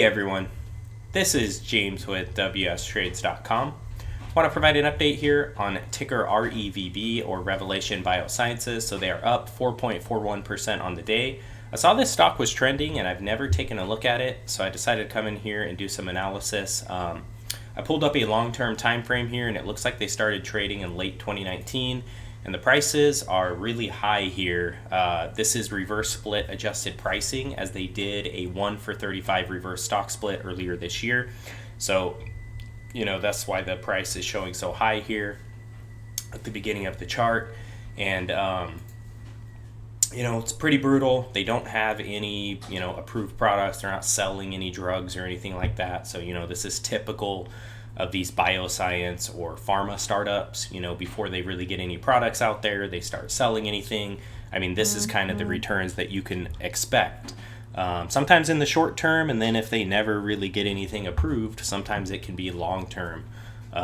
everyone, this is James with WSTrades.com. I want to provide an update here on ticker REVB or Revelation Biosciences. So they are up 4.41% on the day. I saw this stock was trending and I've never taken a look at it, so I decided to come in here and do some analysis. I pulled up a long-term time frame here and it looks like they started trading in late 2019 and the prices are really high here. This is reverse split adjusted pricing, as they did a 1-for-35 reverse stock split earlier this year. So, that's why the price is showing so high here at the beginning of the chart. And, it's pretty brutal. They don't have any, approved products. They're not selling any drugs or anything like that. So, this is typical of these bioscience or pharma startups. Before they really get any products out there, they start selling anything. I mean, this is kind of the returns that you can expect. Sometimes in the short term, and then if they never really get anything approved, sometimes it can be long term.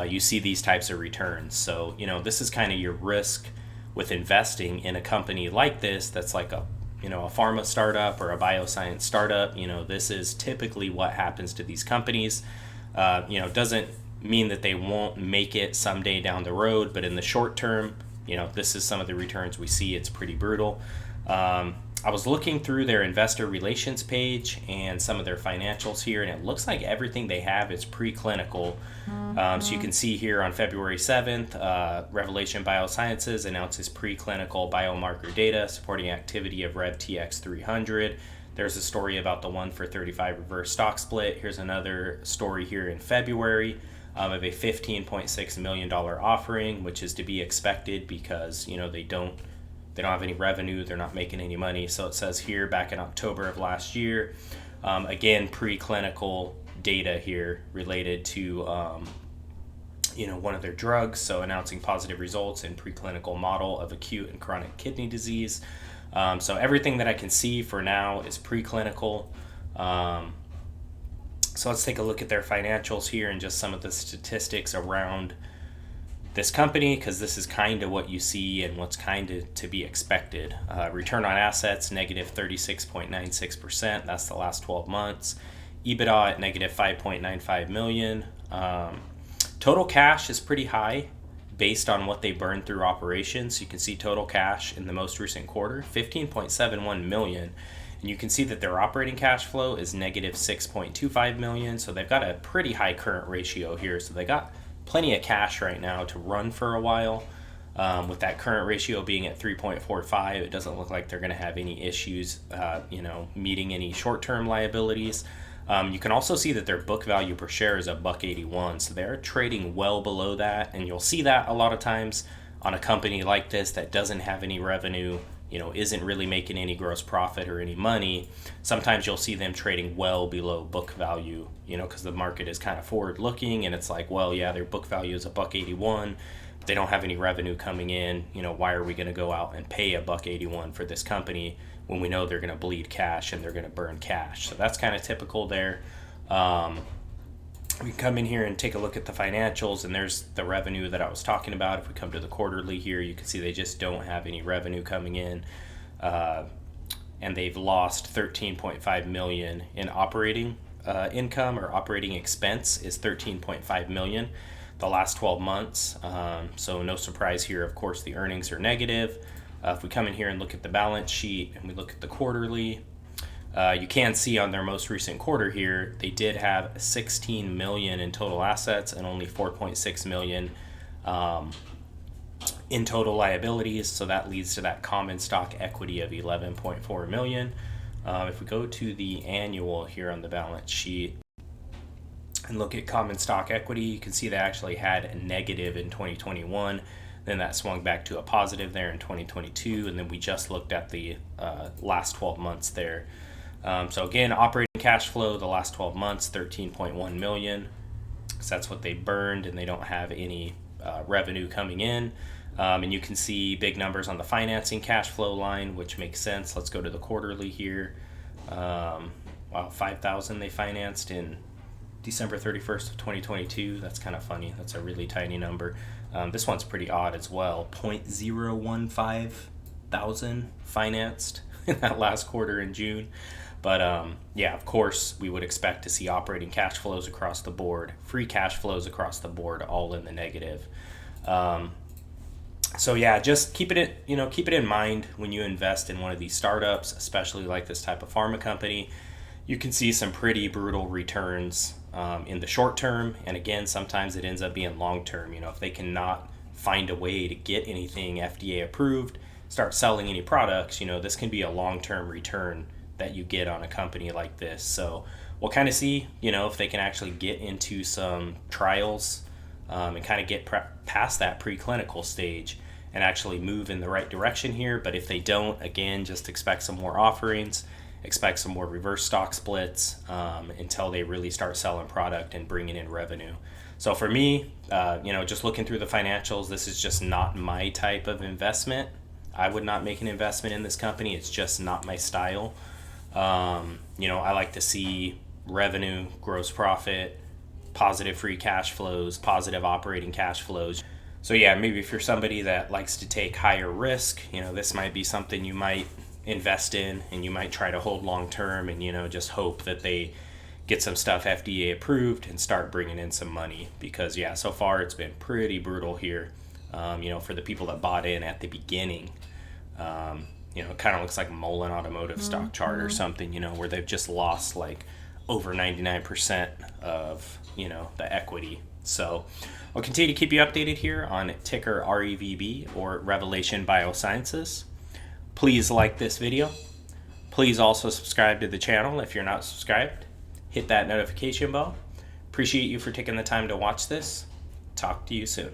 You see these types of returns. So, this is kind of your risk with investing in a company like this that's like a pharma startup or a bioscience startup. This is typically what happens to these companies. Doesn't mean that they won't make it someday down the road, but in the short term, this is some of the returns we see. It's pretty brutal. I was looking through their investor relations page and some of their financials here, and it looks like everything they have is preclinical. So you can see here on February 7th, Revelation Biosciences announces preclinical biomarker data supporting activity of REVTX 300. There's a story about the 1-for-35 reverse stock split. Here's another story here in February of a $15.6 million offering, which is to be expected because, they don't have any revenue. They're not making any money. So it says here back in October of last year, again, preclinical data here related to, one of their drugs. So announcing positive results in preclinical model of acute and chronic kidney disease. So everything that I can see for now is preclinical. So let's take a look at their financials here and just some of the statistics around this company, because this is kind of what you see and what's kind of to be expected. Return on assets, negative 36.96%. That's the last 12 months. EBITDA at negative 5.95 million. Total cash is pretty high based on what they burned through operations. You can see total cash in the most recent quarter, 15.71 million. And you can see that their operating cash flow is negative 6.25 million. So they've got a pretty high current ratio here. So they got plenty of cash right now to run for a while. With that current ratio being at 3.45, it doesn't look like they're going to have any issues, meeting any short-term liabilities. You can also see that their book value per share is $1.81, so they're trading well below that, and you'll see that a lot of times on a company like this that doesn't have any revenue, isn't really making any gross profit or any money. Sometimes you'll see them trading well below book value, because the market is kind of forward-looking, and it's like, well, yeah, their book value is $1.81, but they don't have any revenue coming in. Why are we going to go out and pay $1.81 for this company when we know they're going to bleed cash and they're going to burn cash? So that's kind of typical there. We can come in here and take a look at the financials, and there's the revenue that I was talking about. If we come to the quarterly here, you can see they just don't have any revenue coming in, and they've lost 13.5 million in operating income, or operating expense is 13.5 million the last 12 months. So no surprise here, of course, the earnings are negative. If we come in here and look at the balance sheet and we look at the quarterly, you can see on their most recent quarter here, they did have 16 million in total assets and only 4.6 million in total liabilities. So that leads to that common stock equity of 11.4 million. If we go to the annual here on the balance sheet and look at common stock equity, you can see they actually had a negative in 2021. Then that swung back to a positive there in 2022. And then we just looked at the last 12 months there. So again, operating cash flow the last 12 months, 13.1 million. So that's what they burned, and they don't have any revenue coming in. And you can see big numbers on the financing cash flow line, which makes sense. Let's go to the quarterly here. Wow, 5,000 they financed in December 31st of 2022. That's kind of funny. That's a really tiny number. This one's pretty odd as well. 0.015 thousand financed in that last quarter in June. But yeah, of course, we would expect to see operating cash flows across the board, free cash flows across the board, all in the negative. So yeah, just keep it in mind when you invest in one of these startups, especially like this type of pharma company. You can see some pretty brutal returns in the short term, and again, sometimes it ends up being long term. If they cannot find a way to get anything FDA approved, start selling any products, this can be a long term return that you get on a company like this. So we'll kind of see, if they can actually get into some trials and kind of get past that preclinical stage and actually move in the right direction here. But if they don't, again, just expect some more offerings, expect some more reverse stock splits until they really start selling product and bringing in revenue. So for me, just looking through the financials, this is just not my type of investment. I would not make an investment in this company. It's just not my style. I like to see revenue, gross profit, positive free cash flows, positive operating cash flows. So yeah, maybe if you're somebody that likes to take higher risk, this might be something you might invest in, and you might try to hold long term and, just hope that they get some stuff FDA approved and start bringing in some money. Because yeah, so far it's been pretty brutal here. For the people that bought in at the beginning, it kind of looks like Mullen Automotive stock chart or something, where they've just lost like over 99% of, the equity. So I'll continue to keep you updated here on ticker REVB, or Revelation Biosciences. Please like this video. Please also subscribe to the channel if you're not subscribed. Hit that notification bell. Appreciate you for taking the time to watch this. Talk to you soon.